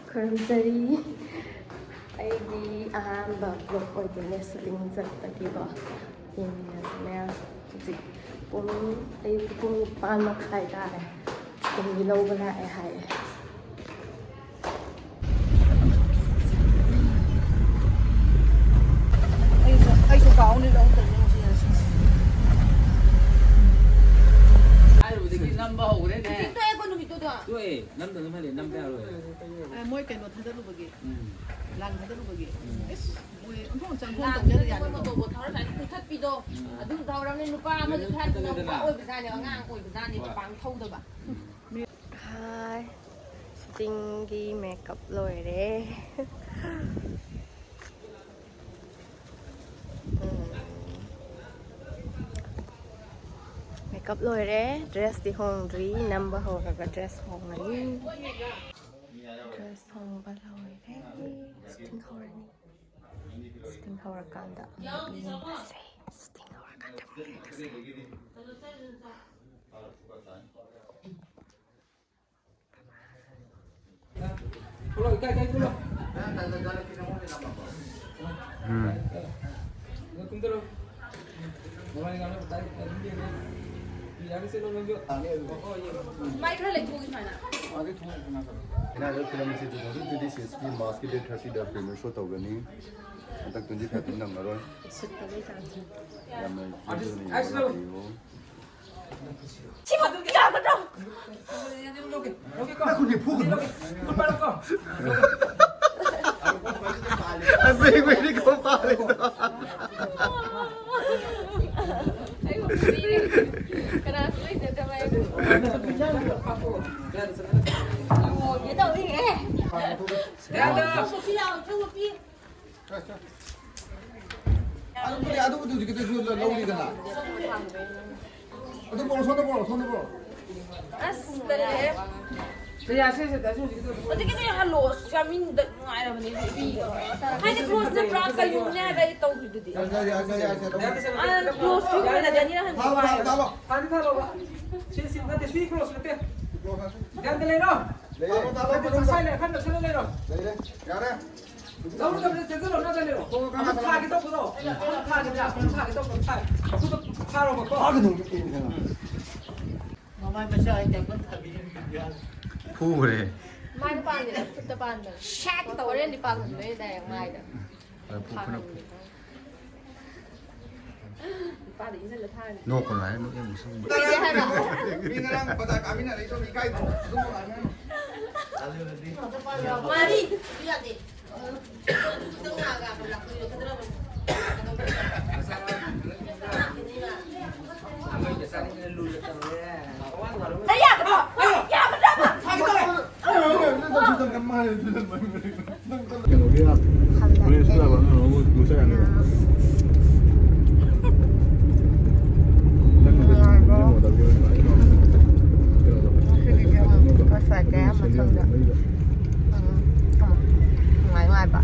ꯈꯨꯔꯨꯝꯖꯔꯤ ꯑꯩꯒꯤ ꯑꯍꯥꯟꯕ ꯕ꯭ꯂꯣꯛ ꯑꯣꯏꯗꯣꯏꯅꯦ ꯁꯨꯇꯤꯡ ꯆꯠꯄꯒꯤꯀꯣ ꯌꯦꯡꯃꯤꯟꯅꯁꯤ ꯃꯌꯥꯝ ꯍꯧꯖꯤꯛ ꯑꯌꯨꯛꯀꯤ ꯄꯨꯡ 9:30 ꯇꯥꯔꯦ ꯁꯨꯇꯤꯡꯒꯤ ꯂꯧꯕ ꯂꯥꯛꯑꯦ ꯍꯥꯏꯌꯦ ꯑꯩꯁꯨ ꯀꯥꯎꯅꯤ ꯂꯧꯗꯣꯏꯅꯦ ꯅꯝꯕ ꯍꯧꯈ꯭ꯔꯦꯅꯦ ꯇꯣꯛꯑꯦ ꯅꯝꯗꯅ ꯐꯔꯦ ꯅꯝꯕ ꯌꯥꯔꯣꯏ ꯃꯣꯏ ꯀꯩꯅꯣ ꯊꯥꯗꯔꯨꯕꯒꯤ ꯂꯥꯡ ꯊꯥꯗꯔꯨꯕꯒꯤ ꯏꯁ ꯃꯣꯏ ꯑꯣꯟꯊꯣꯛ ꯆꯪꯊꯣꯛ ꯇꯧꯖꯔ ꯌꯥꯅꯤ ꯃꯣꯇꯣꯔꯕꯣꯠ ꯊꯧꯔ ꯁꯥꯏꯅ ꯄꯨꯊꯠꯄꯤꯗꯣ ꯑꯗꯨ ꯊꯧꯔꯕꯅꯤ ꯅꯨꯄꯥ ꯑꯃꯁꯨ ꯊꯥꯗꯅ ꯅꯨꯄꯥ ꯑꯣꯏꯕꯖꯥꯠꯅꯦ ꯑꯉꯥꯡ ꯑꯣꯏꯕꯖꯥꯠꯅꯦꯕ ꯄꯥꯡ ꯊꯧꯗꯕ ꯍꯥꯏ ꯁꯨꯇꯤꯡꯒꯤ ꯃꯦꯀꯞ ꯂꯣꯏꯔꯦ ꯃꯦꯀꯞ ꯂꯣꯏꯔꯦ ꯗ꯭ꯔꯦꯁꯇꯤ ꯍꯣꯡꯗ꯭ꯔꯤ ꯅꯝꯕ ꯍꯧꯔꯒ ꯗ꯭ꯔꯦꯁ ꯍꯣꯡꯉꯅꯤ ꯗ꯭ꯔꯦꯁ ꯍꯣꯡꯕ ꯂꯣꯏꯔꯦ ꯁꯨꯇꯤꯡ ꯍꯧꯔꯅꯤ ꯁꯨꯇꯤꯡ ꯍꯧꯔꯀꯥꯟꯗ ꯑꯃꯨꯛ ꯌꯦꯡꯉꯁꯦ ꯁꯨꯇꯤꯡ ꯍꯧꯔꯀꯥꯟꯗ ꯑꯃꯨꯛ ꯌꯦꯡꯉꯁꯦ ꯃꯥꯏ ꯈꯔ ꯂꯩꯊꯣꯛꯏ ꯁꯨꯃꯥꯏꯅ ꯐꯤꯂꯝꯁꯤ 2026ꯒꯤ ꯃꯥꯔꯆꯀꯤ ꯗꯦꯠ 30ꯗ ꯄ꯭ꯔꯤꯃꯤꯌꯔ ꯁꯣ ꯇꯧꯒꯅꯤ ꯍꯟꯗꯛ 2015 ꯅꯪꯉꯔꯣꯏ ꯌꯥꯝꯅ ꯌꯦꯡꯕꯤꯌꯨ ꯍꯧꯖꯤꯛꯀꯤꯗꯤ ꯍꯜꯂꯣ ꯆꯥꯃꯤꯟꯗ ꯅꯨꯡꯉꯥꯏꯔꯕꯅꯤ ꯍꯥꯏꯗꯤ ꯀ꯭ꯂꯣꯖꯅ ꯄꯨꯔꯥ ꯀꯩꯅꯣꯅꯦ ꯍꯥꯏꯕ ꯑꯩ ꯇꯧꯈꯤꯗꯨꯗꯤ ꯀ꯭ꯂꯣꯖ ꯇ꯭ꯌꯨꯕꯅꯗꯤ ꯑꯅꯤꯔꯛ ꯍꯟꯕ ꯐꯨꯈ꯭ꯔꯦ ꯃꯥꯏꯗ ꯄꯥꯟꯗꯦ ꯈꯨꯠꯇ ꯄꯥꯟꯗ ꯁꯦꯛ ꯇꯧꯔꯦꯟꯗꯤ ꯄꯥꯟꯍꯟꯕꯩ ꯗꯥꯏꯔꯦꯛ ꯃꯥꯏꯗ ꯅꯨꯄꯥꯗ ꯏꯟꯁꯤꯜꯂ ꯊꯥꯔꯅꯤ ꯅꯣꯛꯀꯅꯨ ꯍꯥꯏ ꯅꯣꯛ ꯌꯥꯝ ꯁꯪꯕ ꯃꯥꯔꯤ ꯅꯨꯡꯉꯥꯏꯕ